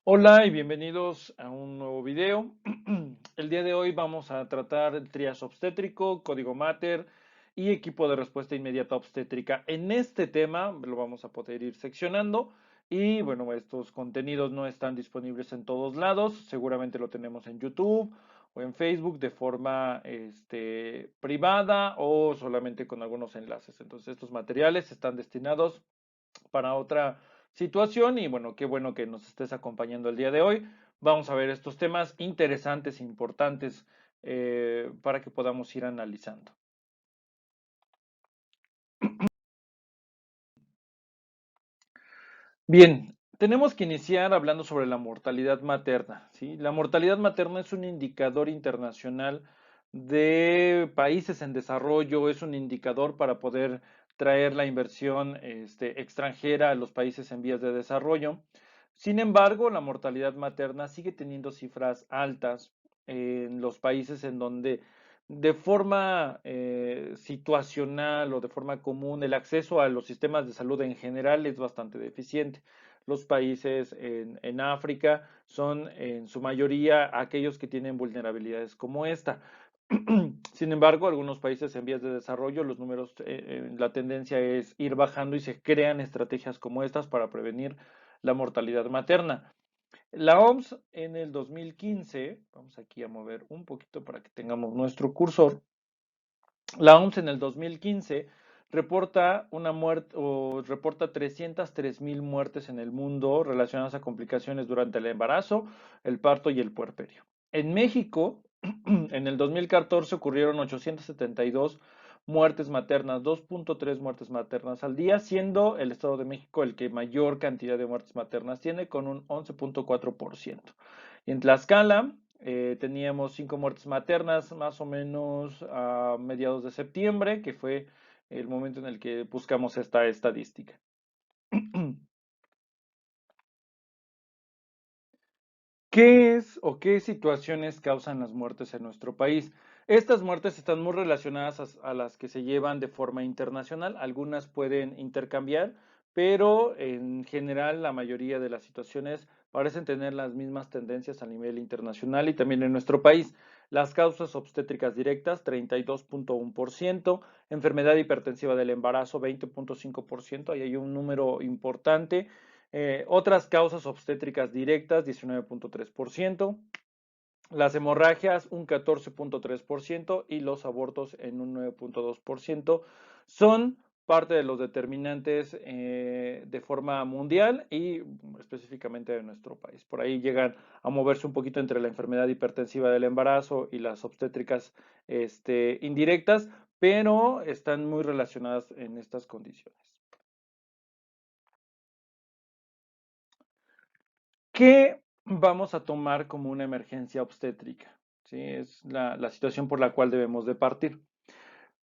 Hola y bienvenidos a un nuevo video. El día de hoy vamos a tratar el triage obstétrico, código Mater y equipo de respuesta inmediata obstétrica. En este tema lo vamos a poder ir seccionando y bueno, estos contenidos no están disponibles en todos lados. Seguramente lo tenemos en YouTube o en Facebook de forma privada o solamente con algunos enlaces. Entonces estos materiales están destinados para otra situación y bueno, qué bueno que nos estés acompañando el día de hoy. Vamos a ver estos temas interesantes e importantes para que podamos ir analizando. Bien, tenemos que iniciar hablando sobre la mortalidad materna, ¿sí? La mortalidad materna es un indicador internacional de países en desarrollo, es un indicador para poder traer la inversión extranjera a los países en vías de desarrollo. Sin embargo, la mortalidad materna sigue teniendo cifras altas en los países en donde de forma situacional o de forma común el acceso a los sistemas de salud en general es bastante deficiente. Los países en África son en su mayoría aquellos que tienen vulnerabilidades como esta. Sin embargo, algunos países en vías de desarrollo, los números, la tendencia es ir bajando y se crean estrategias como estas para prevenir la mortalidad materna. La OMS en el 2015, vamos aquí a mover un poquito para que tengamos nuestro cursor. La OMS en el 2015 reporta una muerte o reporta 303,000 muertes en el mundo relacionadas a complicaciones durante el embarazo, el parto y el puerperio. En México, en el 2014 ocurrieron 872 muertes maternas, 2.3 muertes maternas al día, siendo el Estado de México el que mayor cantidad de muertes maternas tiene, con un 11.4%. Y en Tlaxcala, teníamos 5 muertes maternas más o menos a mediados de septiembre, que fue el momento en el que buscamos esta estadística. ¿Qué es o qué situaciones causan las muertes en nuestro país? Estas muertes están muy relacionadas a las que se llevan de forma internacional. Algunas pueden intercambiar, pero en general la mayoría de las situaciones parecen tener las mismas tendencias a nivel internacional y también en nuestro país. Las causas obstétricas directas, 32.1%, enfermedad hipertensiva del embarazo, 20.5%, ahí hay un número importante. Otras causas obstétricas directas, 19.3%, las hemorragias un 14.3% y los abortos en un 9.2%. Son parte de los determinantes de forma mundial y específicamente de nuestro país. Por ahí llegan a moverse un poquito entre la enfermedad hipertensiva del embarazo y las obstétricas indirectas, pero están muy relacionadas en estas condiciones. ¿Qué vamos a tomar como una emergencia obstétrica? ¿Sí? Es la situación por la cual debemos de partir.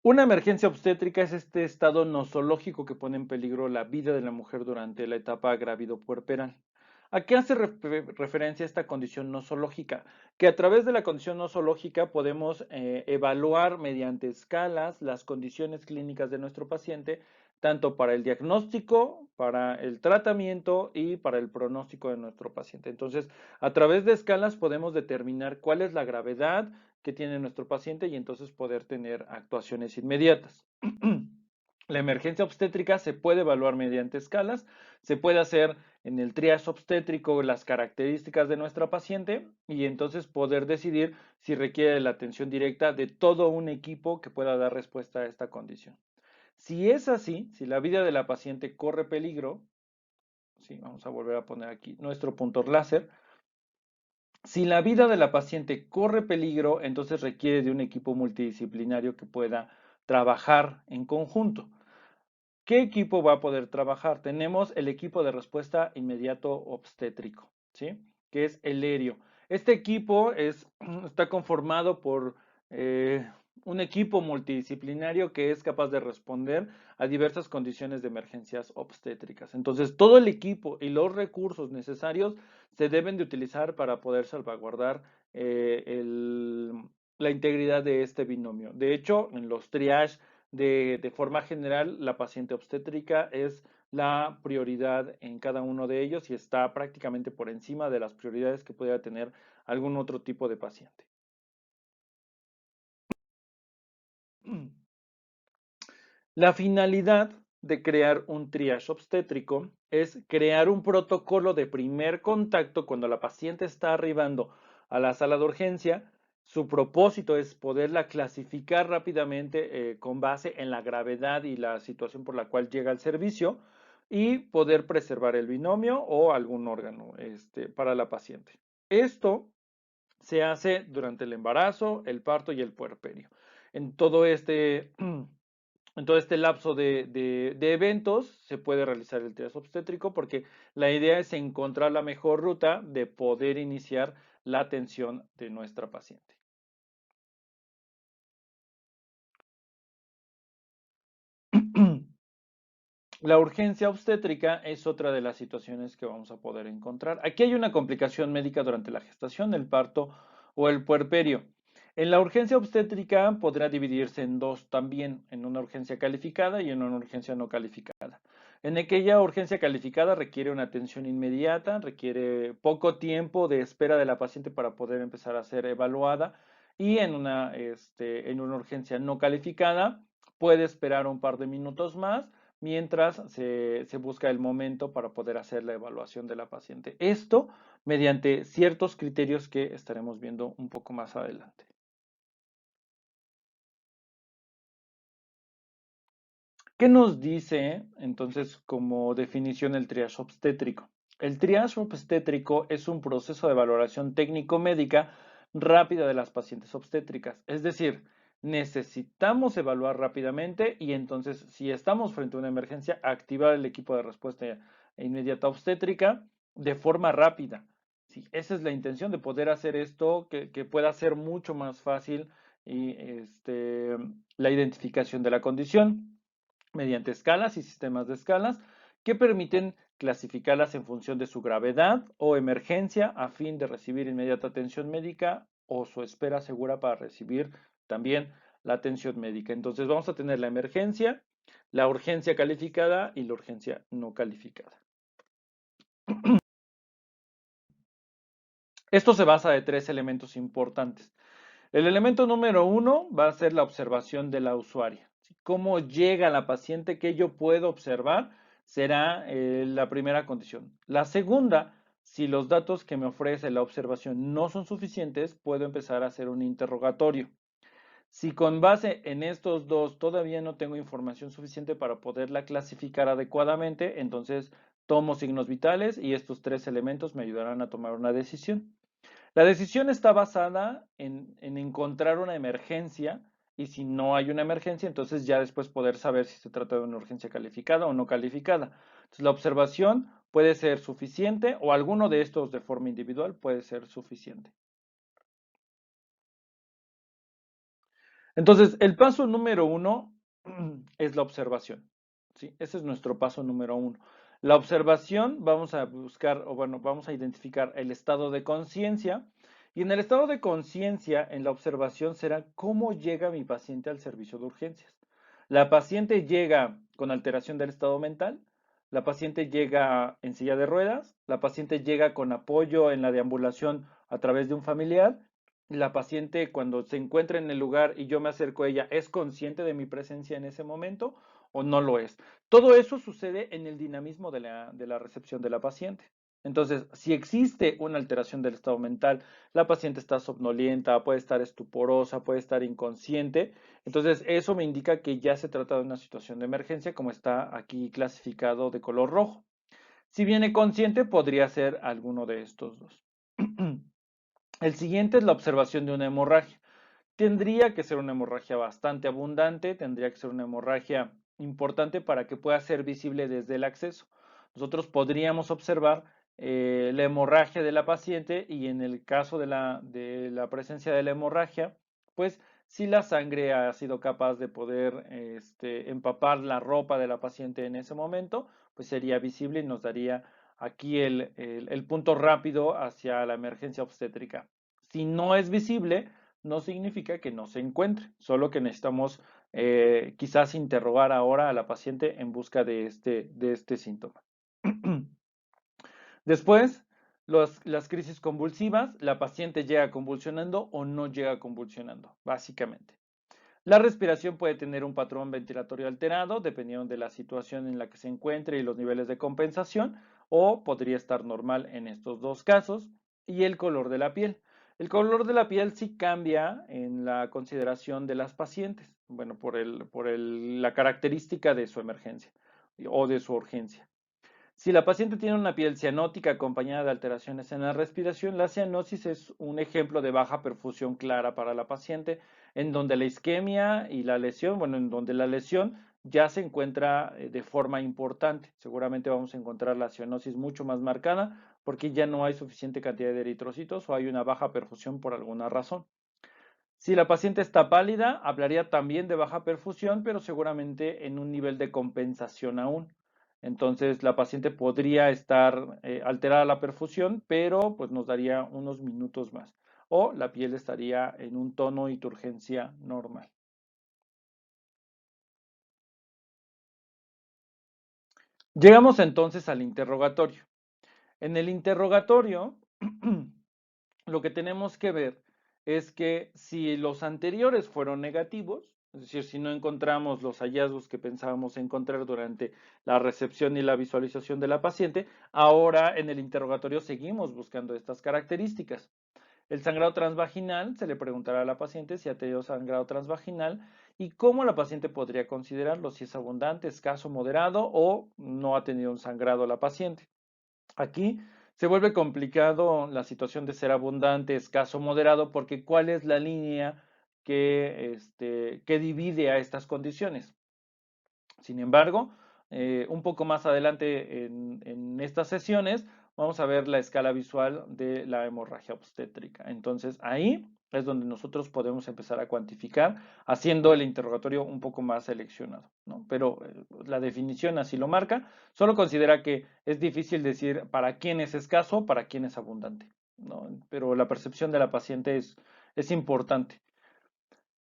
Una emergencia obstétrica es este estado nosológico que pone en peligro la vida de la mujer durante la etapa grávido-puerperal. ¿A qué hace referencia esta condición nosológica? Que a través de la condición nosológica podemos evaluar mediante escalas las condiciones clínicas de nuestro paciente, tanto para el diagnóstico, para el tratamiento y para el pronóstico de nuestro paciente. Entonces, a través de escalas podemos determinar cuál es la gravedad que tiene nuestro paciente y entonces poder tener actuaciones inmediatas. La emergencia obstétrica se puede evaluar mediante escalas, se puede hacer en el triage obstétrico las características de nuestra paciente y entonces poder decidir si requiere la atención directa de todo un equipo que pueda dar respuesta a esta condición. Si es así, si la vida de la paciente corre peligro, sí, vamos a volver a poner aquí nuestro puntor láser. Si la vida de la paciente corre peligro, entonces requiere de un equipo multidisciplinario que pueda trabajar en conjunto. ¿Qué equipo va a poder trabajar? Tenemos el equipo de respuesta inmediato obstétrico, ¿sí? Que es el ERIO. Este equipo está conformado por un equipo multidisciplinario que es capaz de responder a diversas condiciones de emergencias obstétricas. Entonces, todo el equipo y los recursos necesarios se deben de utilizar para poder salvaguardar la integridad de este binomio. De hecho, en los triage de forma general, la paciente obstétrica es la prioridad en cada uno de ellos y está prácticamente por encima de las prioridades que pudiera tener algún otro tipo de paciente. La finalidad de crear un triage obstétrico es crear un protocolo de primer contacto cuando la paciente está arribando a la sala de urgencia. Su propósito es poderla clasificar rápidamente con base en la gravedad y la situación por la cual llega al servicio y poder preservar el binomio o algún órgano para la paciente. Esto se hace durante el embarazo, el parto y el puerperio. En todo este En todo este lapso de eventos se puede realizar el triage obstétrico porque la idea es encontrar la mejor ruta de poder iniciar la atención de nuestra paciente. La urgencia obstétrica es otra de las situaciones que vamos a poder encontrar. Aquí hay una complicación médica durante la gestación, el parto o el puerperio. En la urgencia obstétrica podrá dividirse en dos también, en una urgencia calificada y en una urgencia no calificada. En aquella urgencia calificada requiere una atención inmediata, requiere poco tiempo de espera de la paciente para poder empezar a ser evaluada y en una urgencia no calificada puede esperar un par de minutos más mientras se busca el momento para poder hacer la evaluación de la paciente. Esto mediante ciertos criterios que estaremos viendo un poco más adelante. ¿Qué nos dice entonces como definición el triage obstétrico? El triage obstétrico es un proceso de valoración técnico-médica rápida de las pacientes obstétricas. Es decir, necesitamos evaluar rápidamente y entonces si estamos frente a una emergencia, activar el equipo de respuesta inmediata obstétrica de forma rápida. Sí, esa es la intención de poder hacer esto, que pueda ser mucho más fácil y, la identificación de la condición mediante escalas y sistemas de escalas que permiten clasificarlas en función de su gravedad o emergencia a fin de recibir inmediata atención médica o su espera segura para recibir también la atención médica. Entonces vamos a tener la emergencia, la urgencia calificada y la urgencia no calificada. Esto se basa de tres elementos importantes. El elemento número uno va a ser la observación de la usuaria. Cómo llega la paciente, que yo puedo observar, será la primera condición. La segunda, si los datos que me ofrece la observación no son suficientes, puedo empezar a hacer un interrogatorio. Si con base en estos dos todavía no tengo información suficiente para poderla clasificar adecuadamente, entonces tomo signos vitales y estos tres elementos me ayudarán a tomar una decisión. La decisión está basada en encontrar una emergencia y si no hay una emergencia, entonces ya después poder saber si se trata de una urgencia calificada o no calificada. Entonces, la observación puede ser suficiente o alguno de estos de forma individual puede ser suficiente. Entonces, el paso número uno es la observación. ¿Sí? Ese es nuestro paso número uno. La observación, vamos a buscar, o bueno, vamos a identificar el estado de conciencia. Y en el estado de conciencia, en la observación, será cómo llega mi paciente al servicio de urgencias. La paciente llega con alteración del estado mental, la paciente llega en silla de ruedas, la paciente llega con apoyo en la deambulación a través de un familiar, la paciente cuando se encuentra en el lugar y yo me acerco a ella, ¿es consciente de mi presencia en ese momento o no lo es? Todo eso sucede en el dinamismo de la recepción de la paciente. Entonces, si existe una alteración del estado mental, la paciente está somnolienta, puede estar estuporosa, puede estar inconsciente, entonces eso me indica que ya se trata de una situación de emergencia, como está aquí clasificado de color rojo. Si viene consciente, podría ser alguno de estos dos. El siguiente es la observación de una hemorragia. Tendría que ser una hemorragia bastante abundante, tendría que ser una hemorragia importante para que pueda ser visible desde el acceso. Nosotros podríamos observar la hemorragia de la paciente y en el caso de la presencia de la hemorragia, pues si la sangre ha sido capaz de poder empapar la ropa de la paciente en ese momento, pues sería visible y nos daría aquí el punto rápido hacia la emergencia obstétrica. Si no es visible, no significa que no se encuentre, solo que necesitamos quizás interrogar ahora a la paciente en busca de este síntoma. Después, las crisis convulsivas, la paciente llega convulsionando o no llega convulsionando, básicamente. La respiración puede tener un patrón ventilatorio alterado, dependiendo de la situación en la que se encuentre y los niveles de compensación, o podría estar normal en estos dos casos. Y el color de la piel. El color de la piel sí cambia en la consideración de las pacientes, bueno, la característica de su emergencia o de su urgencia. Si la paciente tiene una piel cianótica acompañada de alteraciones en la respiración, la cianosis es un ejemplo de baja perfusión clara para la paciente, en donde la isquemia y la lesión, bueno, en donde la lesión ya se encuentra de forma importante. Seguramente vamos a encontrar la cianosis mucho más marcada porque ya no hay suficiente cantidad de eritrocitos o hay una baja perfusión por alguna razón. Si la paciente está pálida, hablaría también de baja perfusión, pero seguramente en un nivel de compensación aún. Entonces, la paciente podría estar alterada la perfusión, pero pues nos daría unos minutos más. O la piel estaría en un tono y turgencia normal. Llegamos entonces al interrogatorio. En el interrogatorio, lo que tenemos que ver es que si los anteriores fueron negativos, es decir, si no encontramos los hallazgos que pensábamos encontrar durante la recepción y la visualización de la paciente, ahora en el interrogatorio seguimos buscando estas características. El sangrado transvaginal, se le preguntará a la paciente si ha tenido sangrado transvaginal y cómo la paciente podría considerarlo, si es abundante, escaso, moderado o no ha tenido un sangrado la paciente. Aquí se vuelve complicado la situación de ser abundante, escaso, moderado, porque ¿cuál es la línea que divide a estas condiciones? Sin embargo, un poco más adelante en estas sesiones vamos a ver la escala visual de la hemorragia obstétrica. Entonces ahí es donde nosotros podemos empezar a cuantificar haciendo el interrogatorio un poco más seleccionado, ¿no? Pero la definición así lo marca. Solo considera que es difícil decir para quién es escaso, para quién es abundante, ¿no? Pero la percepción de la paciente es importante.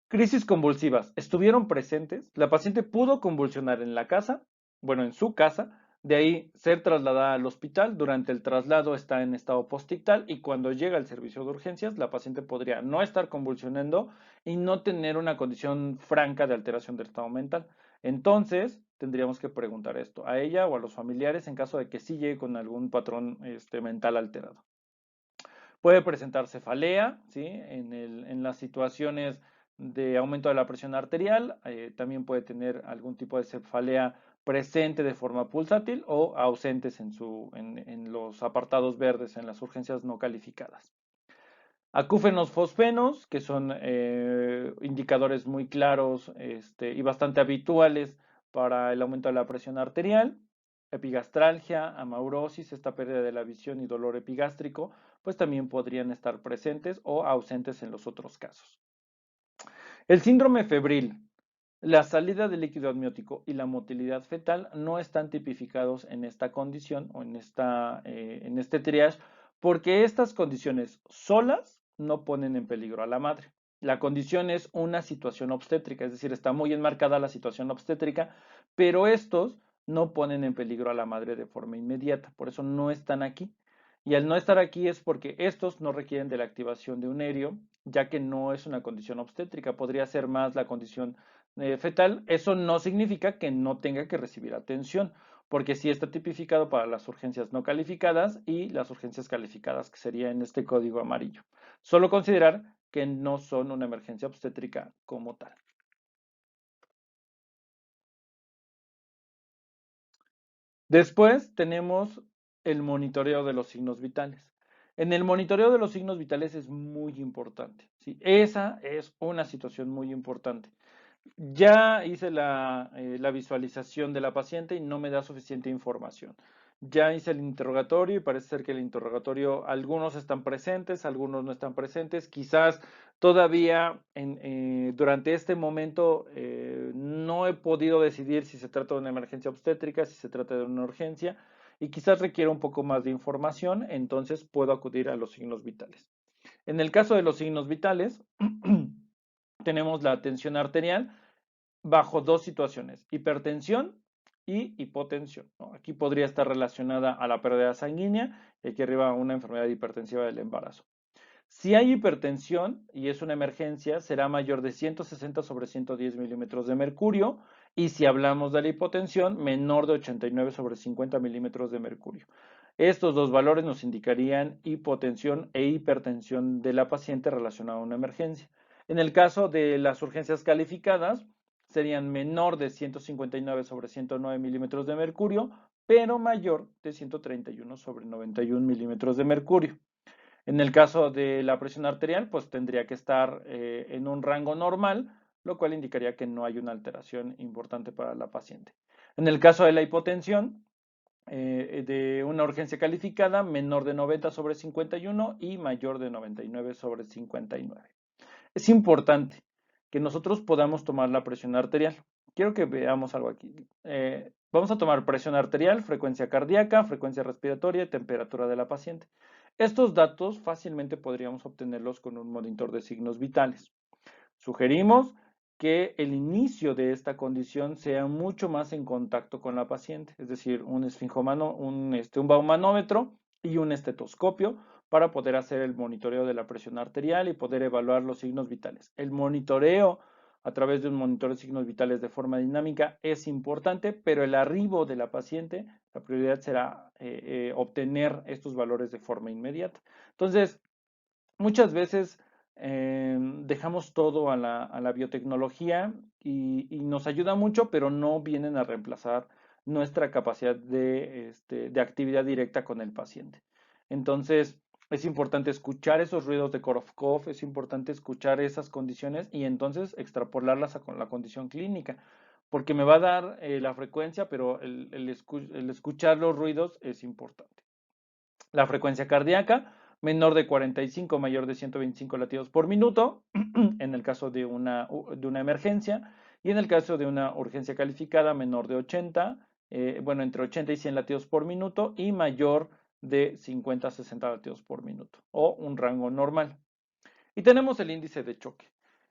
Crisis convulsivas. ¿Estuvieron presentes? La paciente pudo convulsionar en la casa, bueno, en su casa, de ahí ser trasladada al hospital. Durante el traslado está en estado postictal y cuando llega al servicio de urgencias, la paciente podría no estar convulsionando y no tener una condición franca de alteración del estado mental. Entonces, tendríamos que preguntar esto a ella o a los familiares en caso de que sí llegue con algún patrón mental alterado. Puede presentar cefalea, ¿sí? En las situaciones de aumento de la presión arterial, también puede tener algún tipo de cefalea presente de forma pulsátil o ausentes en los apartados verdes, en las urgencias no calificadas. Acúfenos fosfenos, que son indicadores muy claros y bastante habituales para el aumento de la presión arterial. Epigastralgia, amaurosis, esta pérdida de la visión y dolor epigástrico, pues también podrían estar presentes o ausentes en los otros casos. El síndrome febril, la salida de líquido amniótico y la motilidad fetal no están tipificados en esta condición o en este triage porque estas condiciones solas no ponen en peligro a la madre. La condición es una situación obstétrica, es decir, está muy enmarcada la situación obstétrica, pero estos no ponen en peligro a la madre de forma inmediata, por eso no están aquí. Y al no estar aquí es porque estos no requieren de la activación de un ERIO, ya que no es una condición obstétrica, podría ser más la condición fetal. Eso no significa que no tenga que recibir atención, porque sí está tipificado para las urgencias no calificadas y las urgencias calificadas, que sería en este código amarillo. Solo considerar que no son una emergencia obstétrica como tal. Después tenemos el monitoreo de los signos vitales. En el monitoreo de los signos vitales es muy importante, ¿sí? Esa es una situación muy importante. Ya hice la visualización de la paciente y no me da suficiente información. Ya hice el interrogatorio y parece ser que el interrogatorio, algunos están presentes, algunos no están presentes. Quizás todavía durante este momento no he podido decidir si se trata de una emergencia obstétrica, si se trata de una urgencia y quizás requiera un poco más de información, entonces puedo acudir a los signos vitales. En el caso de los signos vitales, tenemos la tensión arterial, bajo dos situaciones, hipertensión y hipotensión, ¿no? Aquí podría estar relacionada a la pérdida sanguínea y aquí arriba una enfermedad hipertensiva del embarazo. Si hay hipertensión y es una emergencia, será mayor de 160 sobre 110 milímetros de mercurio. Y si hablamos de la hipotensión, menor de 89 sobre 50 milímetros de mercurio. Estos dos valores nos indicarían hipotensión e hipertensión de la paciente relacionada a una emergencia. En el caso de las urgencias calificadas, serían menor de 159 sobre 109 milímetros de mercurio, pero mayor de 131 sobre 91 milímetros de mercurio. En el caso de la presión arterial, pues tendría que estar en un rango normal, lo cual indicaría que no hay una alteración importante para la paciente. En el caso de la hipotensión, de una urgencia calificada, menor de 90 sobre 51 y mayor de 99 sobre 59. Es importante que nosotros podamos tomar la presión arterial. Quiero que veamos algo aquí. Vamos a tomar presión arterial, frecuencia cardíaca, frecuencia respiratoria y temperatura de la paciente. Estos datos fácilmente podríamos obtenerlos con un monitor de signos vitales. Sugerimos que el inicio de esta condición sea mucho más en contacto con la paciente, es decir, un esfinjomano, un baumanómetro y un estetoscopio para poder hacer el monitoreo de la presión arterial y poder evaluar los signos vitales. El monitoreo a través de un monitor de signos vitales de forma dinámica es importante, pero el arribo de la paciente, la prioridad será obtener estos valores de forma inmediata. Entonces, muchas veces dejamos todo a la biotecnología y nos ayuda mucho, pero no vienen a reemplazar nuestra capacidad de actividad directa con el paciente. Entonces, es importante escuchar esos ruidos de Korofkov, es importante escuchar esas condiciones y entonces extrapolarlas a con la condición clínica, porque me va a dar la frecuencia, pero el escuchar los ruidos es importante. La frecuencia cardíaca, menor de 45, mayor de 125 latidos por minuto, en el caso de una emergencia, y en el caso de una urgencia calificada, menor de 80, bueno, entre 80 y 100 latidos por minuto, y mayor de 50 a 60 latidos por minuto, o un rango normal. Y tenemos el índice de choque.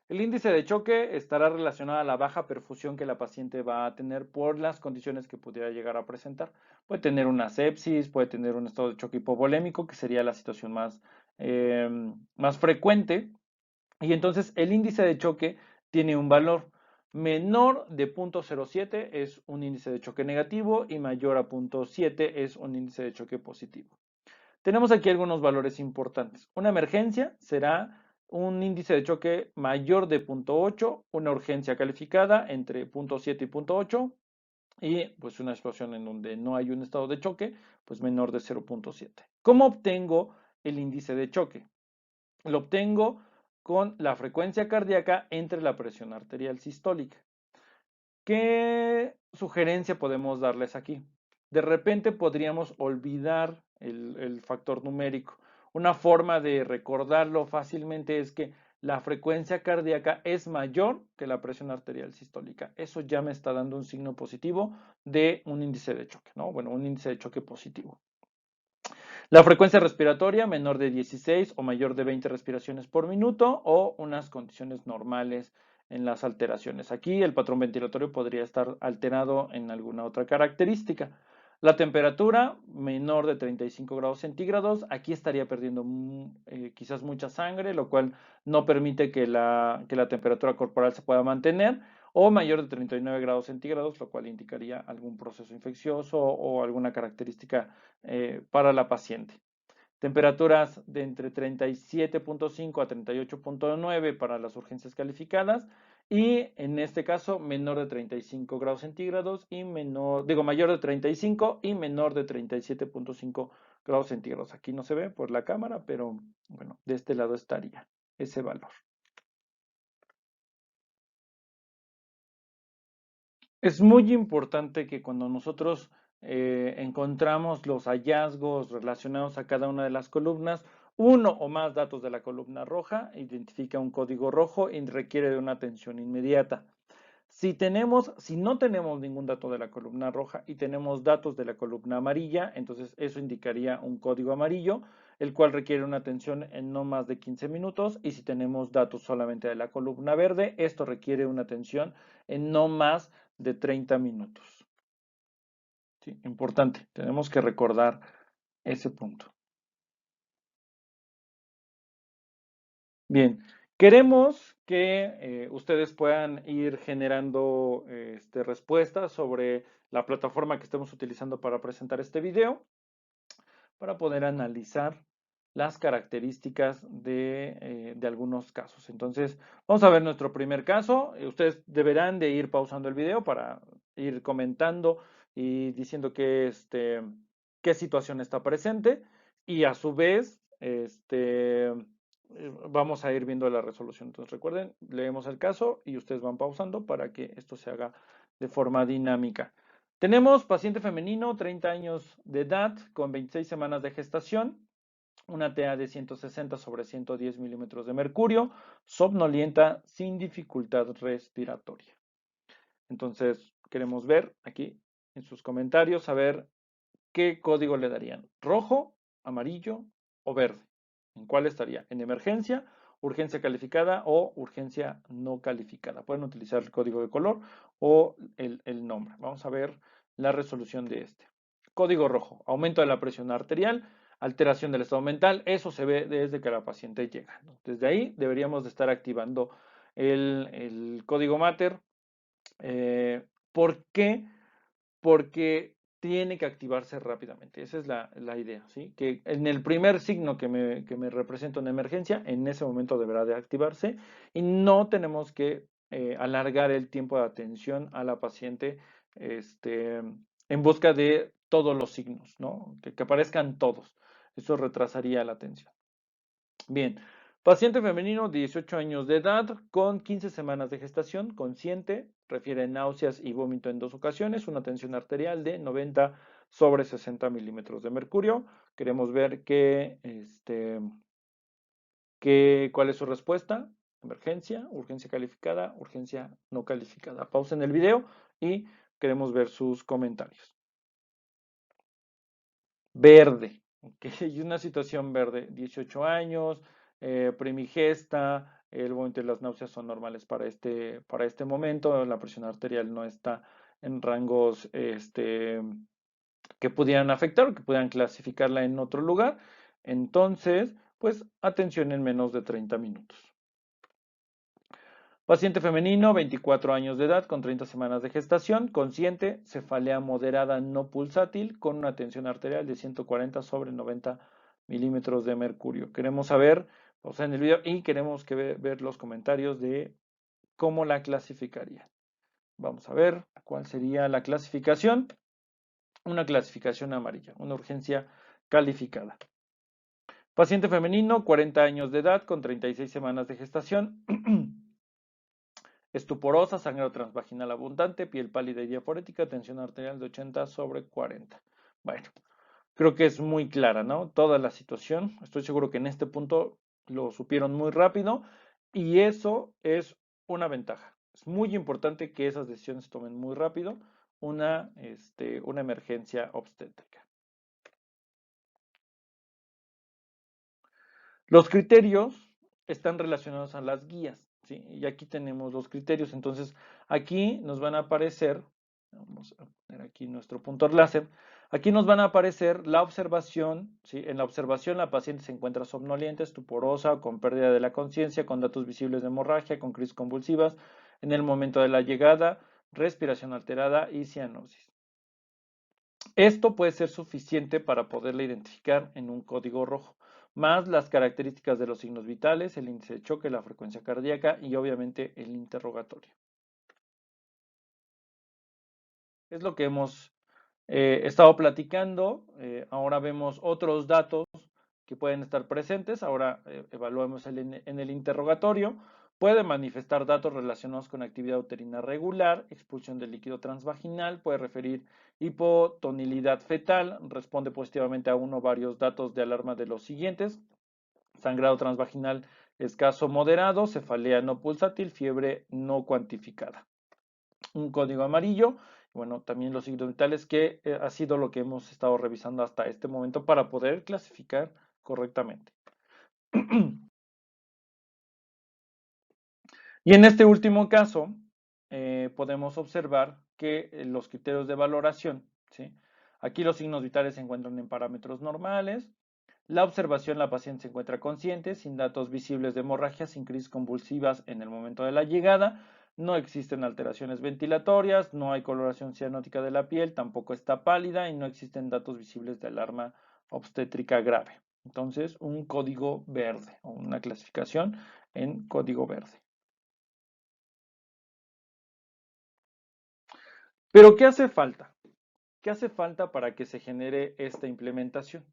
El índice de choque estará relacionado a la baja perfusión que la paciente va a tener por las condiciones que pudiera llegar a presentar. Puede tener una sepsis, puede tener un estado de choque hipovolémico, que sería la situación más frecuente. Y entonces el índice de choque tiene un valor menor de 0.07 es un índice de choque negativo y mayor a 0.7 es un índice de choque positivo. Tenemos aquí algunos valores importantes. Una emergencia será un índice de choque mayor de 0.8, una urgencia calificada entre 0.7 y 0.8 y pues una situación en donde no hay un estado de choque, pues menor de 0.7. ¿Cómo obtengo el índice de choque? Lo obtengo con la frecuencia cardíaca entre la presión arterial sistólica. ¿Qué sugerencia podemos darles aquí? De repente podríamos olvidar el factor numérico. Una forma de recordarlo fácilmente es que la frecuencia cardíaca es mayor que la presión arterial sistólica. Eso ya me está dando un signo positivo de un índice de choque, ¿no? Bueno, un índice de choque positivo. La frecuencia respiratoria menor de 16 o mayor de 20 respiraciones por minuto o unas condiciones normales en las alteraciones. Aquí el patrón ventilatorio podría estar alterado en alguna otra característica. La temperatura menor de 35 grados centígrados, aquí estaría perdiendo quizás mucha sangre, lo cual no permite que la temperatura corporal se pueda mantener, o mayor de 39 grados centígrados, lo cual indicaría algún proceso infeccioso o alguna característica para la paciente. Temperaturas de entre 37.5 a 38.9 para las urgencias calificadas y en este caso menor de 35 grados centígrados y mayor de 35 y menor de 37.5 grados centígrados. Aquí no se ve por la cámara, pero bueno, de este lado estaría ese valor. Es muy importante que cuando nosotros encontramos los hallazgos relacionados a cada una de las columnas, uno o más datos de la columna roja identifica un código rojo y requiere de una atención inmediata. Si no tenemos ningún dato de la columna roja y tenemos datos de la columna amarilla, entonces eso indicaría un código amarillo el cual requiere una atención en no más de 15 minutos. Y si tenemos datos solamente de la columna verde, esto requiere una atención en no más de 30 minutos. Sí, importante, tenemos que recordar ese punto. Bien, queremos que ustedes puedan ir generando respuestas sobre la plataforma que estemos utilizando para presentar este video, para poder analizar las características de algunos casos. Entonces, vamos a ver nuestro primer caso. Ustedes deberán de ir pausando el video para ir comentando y diciendo qué situación está presente y a su vez vamos a ir viendo la resolución. Entonces, recuerden, leemos el caso y ustedes van pausando para que esto se haga de forma dinámica. Tenemos paciente femenino, 30 años de edad, con 26 semanas de gestación, una TA de 160 sobre 110 milímetros de mercurio, somnolienta, sin dificultad respiratoria. Entonces, queremos ver aquí en sus comentarios, saber qué código le darían, rojo, amarillo o verde. ¿En cuál estaría? ¿En emergencia, urgencia calificada o urgencia no calificada? Pueden utilizar el código de color o el nombre. Vamos a ver la resolución de este. Código rojo, aumento de la presión arterial, alteración del estado mental. Eso se ve desde que la paciente llega. Desde ahí deberíamos de estar activando el código Mater. ¿Por qué? Porque tiene que activarse rápidamente. Esa es la idea, ¿sí? Que en el primer signo que me representa una emergencia, en ese momento deberá de activarse y no tenemos que alargar el tiempo de atención a la paciente en busca de todos los signos, ¿no? Que aparezcan todos. Eso retrasaría la atención. Bien, paciente femenino, 18 años de edad, con 15 semanas de gestación, consciente, refiere náuseas y vómito en 2 ocasiones, una tensión arterial de 90 sobre 60 milímetros de mercurio. Queremos ver cuál es su respuesta. Emergencia, urgencia calificada, urgencia no calificada. Pausa en el video y queremos ver sus comentarios. Verde, ok, y una situación verde, 18 años, primigesta, el vómito y las náuseas son normales para este momento, la presión arterial no está en rangos que pudieran afectar o que pudieran clasificarla en otro lugar, entonces, pues atención en menos de 30 minutos. Paciente femenino, 24 años de edad, con 30 semanas de gestación, consciente, cefalea moderada no pulsátil, con una tensión arterial de 140 sobre 90 milímetros de mercurio. Queremos saber, o sea, en el video, y queremos ver los comentarios de cómo la clasificaría. Vamos a ver cuál sería la clasificación. Una clasificación amarilla, una urgencia calificada. Paciente femenino, 40 años de edad, con 36 semanas de gestación. Estuporosa, sangrado transvaginal abundante, piel pálida y diaforética, tensión arterial de 80 sobre 40. Bueno, creo que es muy clara, ¿no? Toda la situación. Estoy seguro que en este punto lo supieron muy rápido y eso es una ventaja. Es muy importante que esas decisiones se tomen muy rápido. Una emergencia obstétrica. Los criterios están relacionados a las guías, ¿sí? Y aquí tenemos los criterios. Entonces, aquí nos van a aparecer, vamos a poner aquí nuestro punto láser, aquí nos van a aparecer la observación, ¿sí? En la observación la paciente se encuentra somnolienta, estuporosa, con pérdida de la conciencia, con datos visibles de hemorragia, con crisis convulsivas, en el momento de la llegada, respiración alterada y cianosis. Esto puede ser suficiente para poderla identificar en un código rojo, más las características de los signos vitales, el índice de choque, la frecuencia cardíaca y obviamente el interrogatorio. Es lo que hemos estado platicando. Ahora vemos otros datos que pueden estar presentes. Ahora evaluamos en el interrogatorio. Puede manifestar datos relacionados con actividad uterina regular, expulsión de líquido transvaginal, puede referir hipotonilidad fetal, responde positivamente a uno o varios datos de alarma de los siguientes: sangrado transvaginal escaso moderado, cefalea no pulsátil, fiebre no cuantificada. Un código amarillo, bueno, también los signos vitales, que ha sido lo que hemos estado revisando hasta este momento para poder clasificar correctamente. Y en este último caso, podemos observar que los criterios de valoración, ¿sí? Aquí los signos vitales se encuentran en parámetros normales. La observación, la paciente se encuentra consciente, sin datos visibles de hemorragia, sin crisis convulsivas en el momento de la llegada. No existen alteraciones ventilatorias, no hay coloración cianótica de la piel, tampoco está pálida y no existen datos visibles de alarma obstétrica grave. Entonces, un código verde o una clasificación en código verde. Pero, ¿qué hace falta? ¿Qué hace falta para que se genere esta implementación?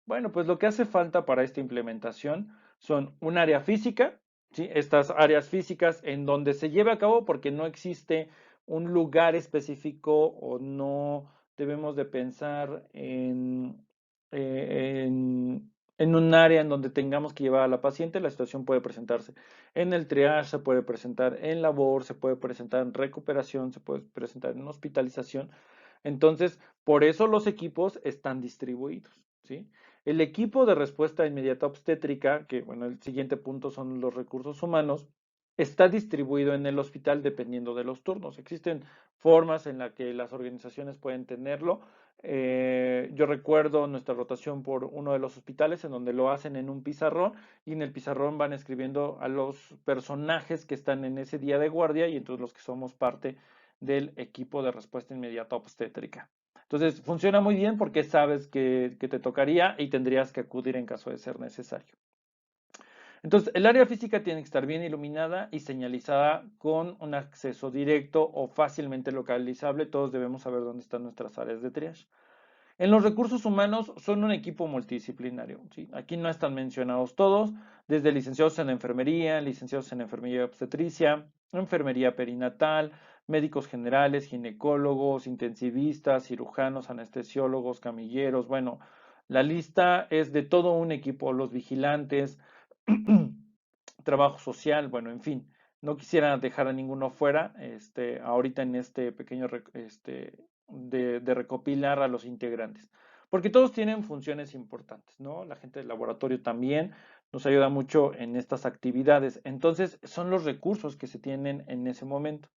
Bueno, pues lo que hace falta para esta implementación son un área física, ¿sí? Estas áreas físicas en donde se lleve a cabo porque no existe un lugar específico o no debemos de pensar en un área en donde tengamos que llevar a la paciente. La situación puede presentarse en el triage, se puede presentar en labor, se puede presentar en recuperación, se puede presentar en hospitalización. Entonces, por eso los equipos están distribuidos, ¿sí? El equipo de respuesta inmediata obstétrica, que bueno, el siguiente punto son los recursos humanos, está distribuido en el hospital dependiendo de los turnos. Existen formas en las que las organizaciones pueden tenerlo. Yo recuerdo nuestra rotación por uno de los hospitales en donde lo hacen en un pizarrón y en el pizarrón van escribiendo a los personajes que están en ese día de guardia y entonces los que somos parte del equipo de respuesta inmediata obstétrica. Entonces, funciona muy bien porque sabes que te tocaría y tendrías que acudir en caso de ser necesario. Entonces, el área física tiene que estar bien iluminada y señalizada con un acceso directo o fácilmente localizable. Todos debemos saber dónde están nuestras áreas de triage. En los recursos humanos son un equipo multidisciplinario, ¿sí? Aquí no están mencionados todos, desde licenciados en enfermería, licenciados en enfermería obstetricia, enfermería perinatal, médicos generales, ginecólogos, intensivistas, cirujanos, anestesiólogos, camilleros. Bueno, la lista es de todo un equipo, los vigilantes, trabajo social, bueno, en fin. No quisiera dejar a ninguno fuera, ahorita en este pequeño de recopilar a los integrantes, porque todos tienen funciones importantes, ¿no? La gente del laboratorio también nos ayuda mucho en estas actividades. Entonces, son los recursos que se tienen en ese momento.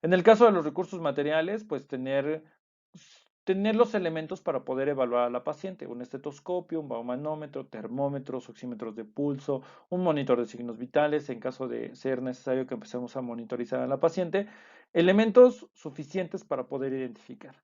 En el caso de los recursos materiales, pues tener los elementos para poder evaluar a la paciente, un estetoscopio, un baumanómetro, termómetros, oxímetros de pulso, un monitor de signos vitales, en caso de ser necesario que empecemos a monitorizar a la paciente, elementos suficientes para poder identificar.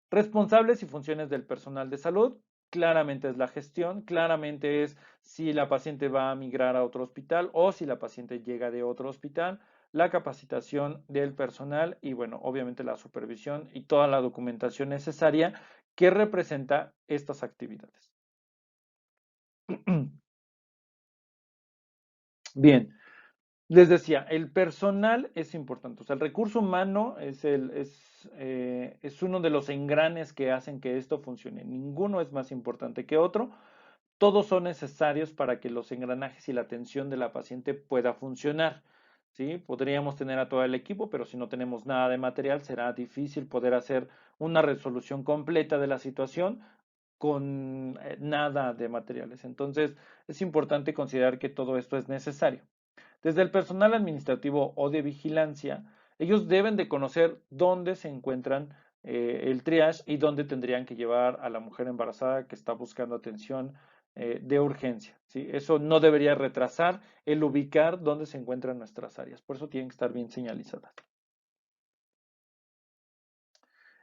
Responsables y funciones del personal de salud, claramente es la gestión, claramente es si la paciente va a migrar a otro hospital o si la paciente llega de otro hospital, la capacitación del personal y bueno, obviamente la supervisión y toda la documentación necesaria que representa estas actividades. Bien, les decía, el personal es importante, o sea, el recurso humano es uno de los engranes que hacen que esto funcione. Ninguno es más importante que otro. Todos son necesarios para que los engranajes y la atención de la paciente pueda funcionar. ¿Sí? Podríamos tener a todo el equipo, pero si no tenemos nada de material, será difícil poder hacer una resolución completa de la situación con nada de materiales. Entonces, es importante considerar que todo esto es necesario. Desde el personal administrativo o de vigilancia, ellos deben de conocer dónde se encuentran el triage y dónde tendrían que llevar a la mujer embarazada que está buscando atención de urgencia. ¿Sí? Eso no debería retrasar el ubicar dónde se encuentran nuestras áreas. Por eso tienen que estar bien señalizadas.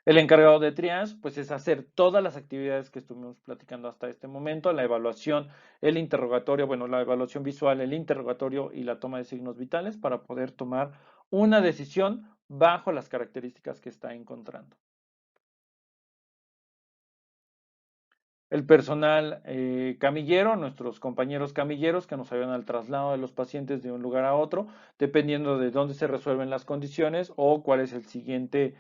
El encargado de triage, pues es hacer todas las actividades que estuvimos platicando hasta este momento, la evaluación, el interrogatorio, bueno, la evaluación visual, el interrogatorio y la toma de signos vitales para poder tomar una decisión bajo las características que está encontrando. El personal camillero, nuestros compañeros camilleros que nos ayudan al traslado de los pacientes de un lugar a otro, dependiendo de dónde se resuelven las condiciones o cuál es el siguiente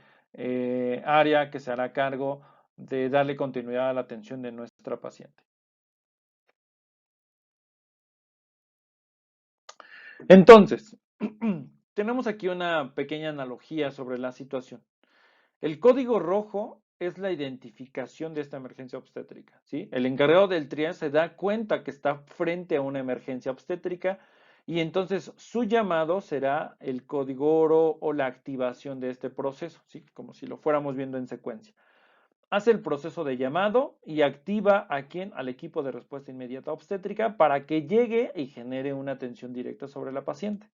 área que se hará cargo de darle continuidad a la atención de nuestra paciente. Entonces, tenemos aquí una pequeña analogía sobre la situación. El código rojo es la identificación de esta emergencia obstétrica, ¿sí? El encargado del triage se da cuenta que está frente a una emergencia obstétrica y entonces su llamado será el código oro o la activación de este proceso, ¿sí? Como si lo fuéramos viendo en secuencia. Hace el proceso de llamado y activa a quien, al equipo de respuesta inmediata obstétrica para que llegue y genere una atención directa sobre la paciente.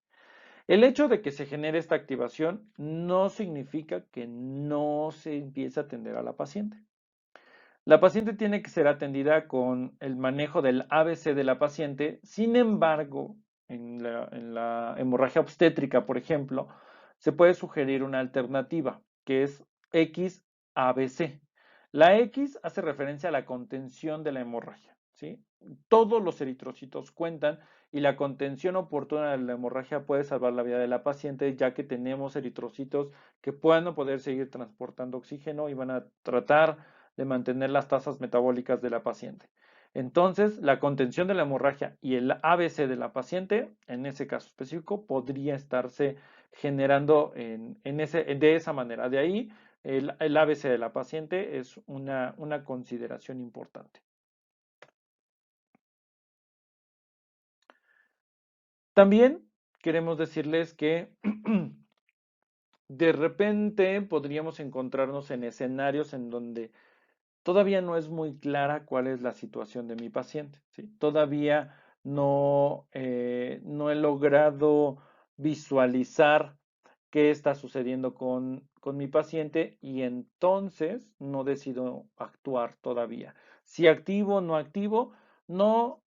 El hecho de que se genere esta activación no significa que no se empiece a atender a la paciente. La paciente tiene que ser atendida con el manejo del ABC de la paciente. Sin embargo, en la hemorragia obstétrica, por ejemplo, se puede sugerir una alternativa que es XABC. La X hace referencia a la contención de la hemorragia, ¿sí? Todos los eritrocitos cuentan y la contención oportuna de la hemorragia puede salvar la vida de la paciente, ya que tenemos eritrocitos que puedan poder seguir transportando oxígeno y van a tratar de mantener las tasas metabólicas de la paciente. Entonces, la contención de la hemorragia y el ABC de la paciente, en ese caso específico, podría estarse generando de esa manera. De ahí, el ABC de la paciente es una consideración importante. También queremos decirles que de repente podríamos encontrarnos en escenarios en donde todavía no es muy clara cuál es la situación de mi paciente, ¿sí? Todavía no he logrado visualizar qué está sucediendo con mi paciente y entonces no decido actuar todavía. Si activo o no activo, no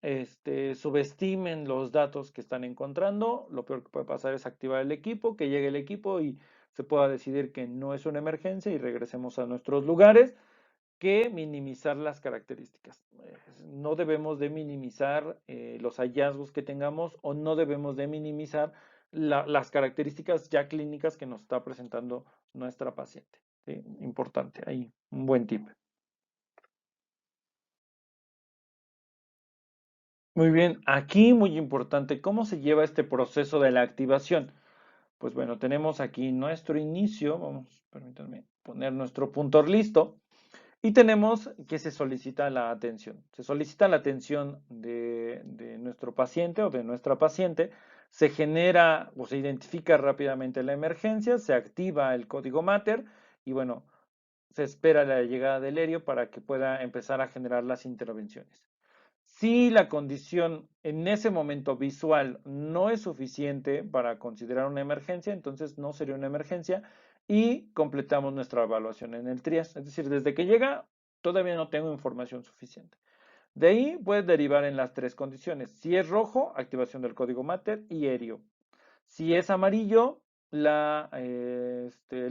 subestimen los datos que están encontrando. Lo peor que puede pasar es activar el equipo, que llegue el equipo y se pueda decidir que no es una emergencia y regresemos a nuestros lugares, que minimizar las características. No debemos de minimizar los hallazgos que tengamos o no debemos de minimizar las características ya clínicas que nos está presentando nuestra paciente, ¿sí? Importante, ahí un buen tip. Muy bien, aquí muy importante, ¿cómo se lleva este proceso de la activación? Pues bueno, tenemos aquí nuestro inicio, vamos, permítanme poner nuestro punto listo. Y tenemos que se solicita la atención. Se solicita la atención de nuestro paciente o de nuestra paciente. Se genera o se identifica rápidamente la emergencia, se activa el código Mater y bueno, se espera la llegada del Herio para que pueda empezar a generar las intervenciones. Si la condición en ese momento visual no es suficiente para considerar una emergencia, entonces no sería una emergencia y completamos nuestra evaluación en el triage. Es decir, desde que llega todavía no tengo información suficiente. De ahí puede derivar en las tres condiciones. Si es rojo, activación del código Mater y aéreo. Si es amarillo, la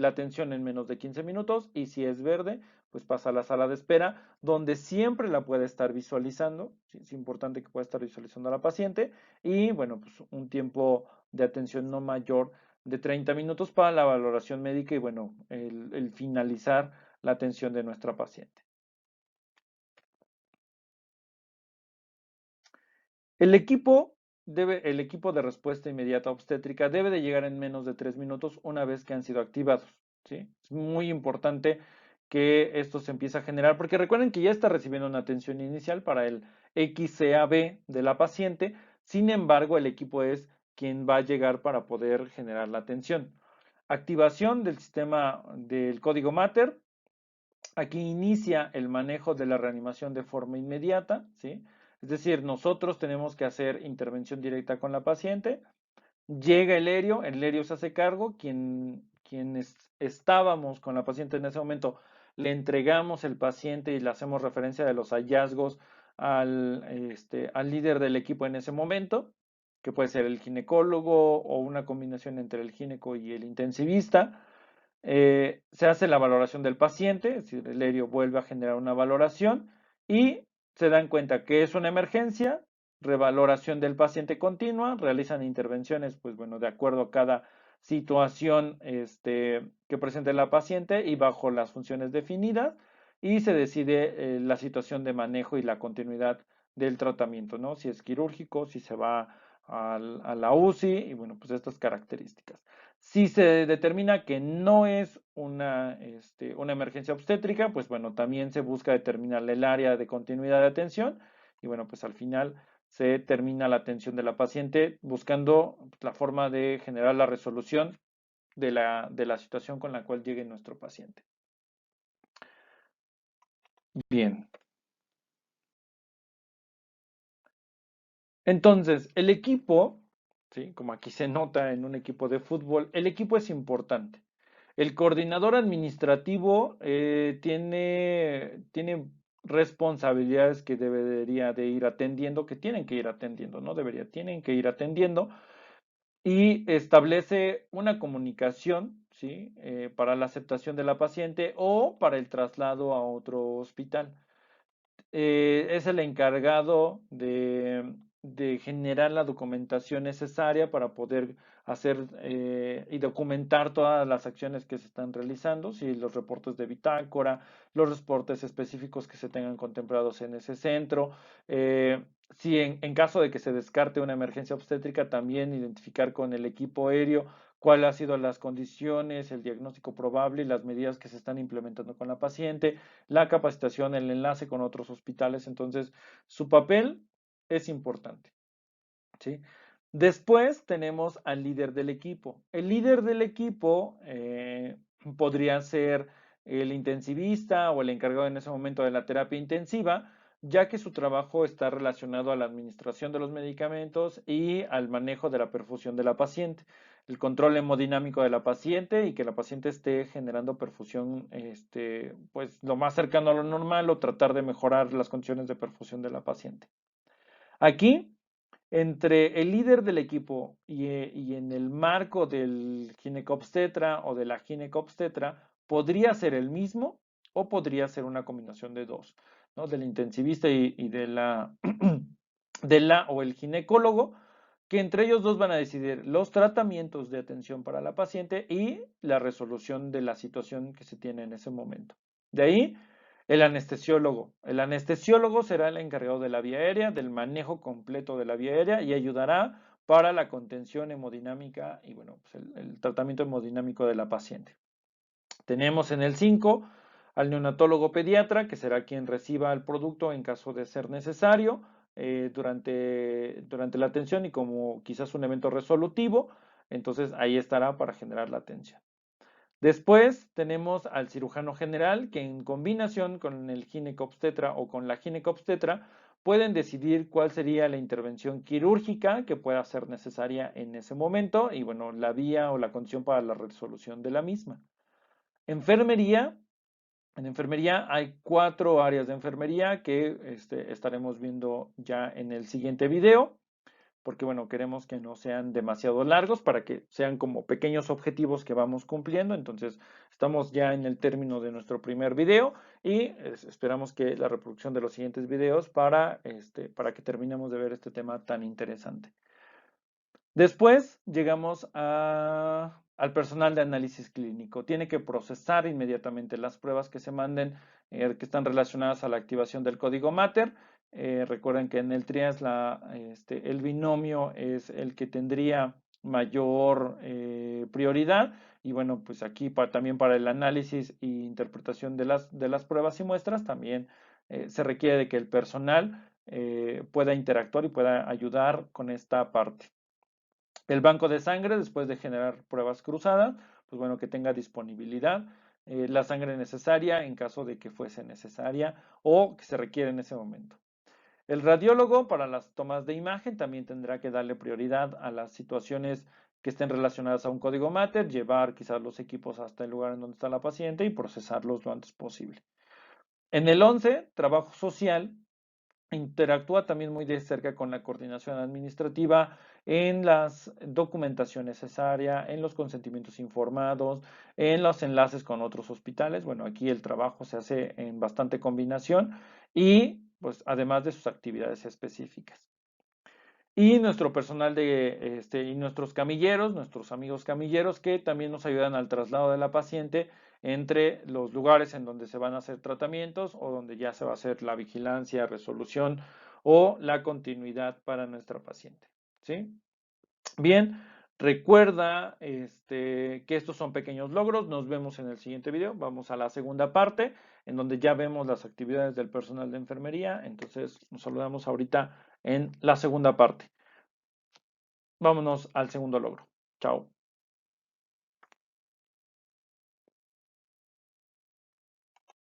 atención en menos de 15 minutos y si es verde, pues pasa a la sala de espera, donde siempre la puede estar visualizando. ¿Sí? Es importante que pueda estar visualizando a la paciente y bueno, pues un tiempo de atención no mayor de 30 minutos para la valoración médica y bueno, el finalizar la atención de nuestra paciente. El equipo de respuesta inmediata obstétrica debe de llegar en menos de 3 minutos una vez que han sido activados, ¿sí? Es muy importante que esto se empiece a generar, porque recuerden que ya está recibiendo una atención inicial para el XCAB de la paciente, sin embargo, el equipo es quien va a llegar para poder generar la atención. Activación del sistema del código Mater. Aquí inicia el manejo de la reanimación de forma inmediata, ¿sí? Es decir, nosotros tenemos que hacer intervención directa con la paciente. Llega el Herio se hace cargo, quienes estábamos con la paciente en ese momento, le entregamos el paciente y le hacemos referencia de los hallazgos al líder del equipo en ese momento, que puede ser el ginecólogo o una combinación entre el gineco y el intensivista. Se hace la valoración del paciente, es decir, el Herio vuelve a generar una valoración y se dan cuenta que es una emergencia, revaloración del paciente continua, realizan intervenciones, pues bueno, de acuerdo a cada situación que presente la paciente y bajo las funciones definidas y se decide la situación de manejo y la continuidad del tratamiento, ¿no? Si es quirúrgico, si se va a la UCI y bueno, pues estas características. Si se determina que no es una emergencia obstétrica, pues bueno, también se busca determinar el área de continuidad de atención y bueno, pues al final se termina la atención de la paciente buscando la forma de generar la resolución de la situación con la cual llegue nuestro paciente. Bien, entonces el equipo, ¿sí? Como aquí se nota en un equipo de fútbol, el equipo es importante. El coordinador administrativo tiene responsabilidades que debería de ir atendiendo, que tienen que ir atendiendo, no debería, tienen que ir atendiendo y establece una comunicación, ¿sí? Para la aceptación de la paciente o para el traslado a otro hospital. Es el encargado de generar la documentación necesaria para poder hacer y documentar todas las acciones que se están realizando, si los reportes de bitácora, los reportes específicos que se tengan contemplados en ese centro, si en caso de que se descarte una emergencia obstétrica, también identificar con el equipo aéreo cuáles han sido las condiciones, el diagnóstico probable y las medidas que se están implementando con la paciente, la capacitación, el enlace con otros hospitales. Entonces, su papel es importante, ¿sí? Después tenemos al líder del equipo. El líder del equipo podría ser el intensivista o el encargado en ese momento de la terapia intensiva, ya que su trabajo está relacionado a la administración de los medicamentos y al manejo de la perfusión de la paciente, el control hemodinámico de la paciente y que la paciente esté generando perfusión, pues lo más cercano a lo normal o tratar de mejorar las condiciones de perfusión de la paciente. Aquí entre el líder del equipo y en el marco del ginecobstetra o de la ginecobstetra podría ser el mismo o podría ser una combinación de dos, ¿no? Del intensivista y de la o el ginecólogo, que entre ellos dos van a decidir los tratamientos de atención para la paciente y la resolución de la situación que se tiene en ese momento. De ahí el anestesiólogo. El anestesiólogo será el encargado de la vía aérea, del manejo completo de la vía aérea y ayudará para la contención hemodinámica y bueno, pues el tratamiento hemodinámico de la paciente. Tenemos en el 5 al neonatólogo pediatra, que será quien reciba el producto en caso de ser necesario durante la atención y como quizás un evento resolutivo, entonces ahí estará para generar la atención. Después tenemos al cirujano general, que en combinación con el ginecobstetra o con la ginecobstetra pueden decidir cuál sería la intervención quirúrgica que pueda ser necesaria en ese momento y bueno, la vía o la condición para la resolución de la misma. Enfermería. En enfermería hay 4 áreas de enfermería que estaremos viendo ya en el siguiente video porque bueno, queremos que no sean demasiado largos para que sean como pequeños objetivos que vamos cumpliendo. Entonces, estamos ya en el término de nuestro primer video y esperamos que la reproducción de los siguientes videos para que terminemos de ver este tema tan interesante. Después llegamos al personal de análisis clínico. Tiene que procesar inmediatamente las pruebas que se manden, que están relacionadas a la activación del código Mater. Recuerden que en el TRIAS el binomio es el que tendría mayor prioridad. Y bueno, pues aquí también para el análisis e interpretación de las pruebas y muestras, también se requiere de que el personal pueda interactuar y pueda ayudar con esta parte. El banco de sangre, después de generar pruebas cruzadas, pues bueno, que tenga disponibilidad, la sangre necesaria en caso de que fuese necesaria o que se requiere en ese momento. El radiólogo para las tomas de imagen también tendrá que darle prioridad a las situaciones que estén relacionadas a un código Mater, llevar quizás los equipos hasta el lugar en donde está la paciente y procesarlos lo antes posible. En el 11, trabajo social, interactúa también muy de cerca con la coordinación administrativa en la documentación necesaria, en los consentimientos informados, en los enlaces con otros hospitales. Bueno, aquí el trabajo se hace en bastante combinación y pues además de sus actividades específicas. Y nuestro personal y nuestros camilleros, nuestros amigos camilleros que también nos ayudan al traslado de la paciente entre los lugares en donde se van a hacer tratamientos o donde ya se va a hacer la vigilancia, resolución o la continuidad para nuestra paciente. ¿Sí? Bien, Recuerda que estos son pequeños logros. Nos vemos en el siguiente video. Vamos a la segunda parte, en donde ya vemos las actividades del personal de enfermería. Entonces, nos saludamos ahorita en la segunda parte. Vámonos al segundo logro. Chao.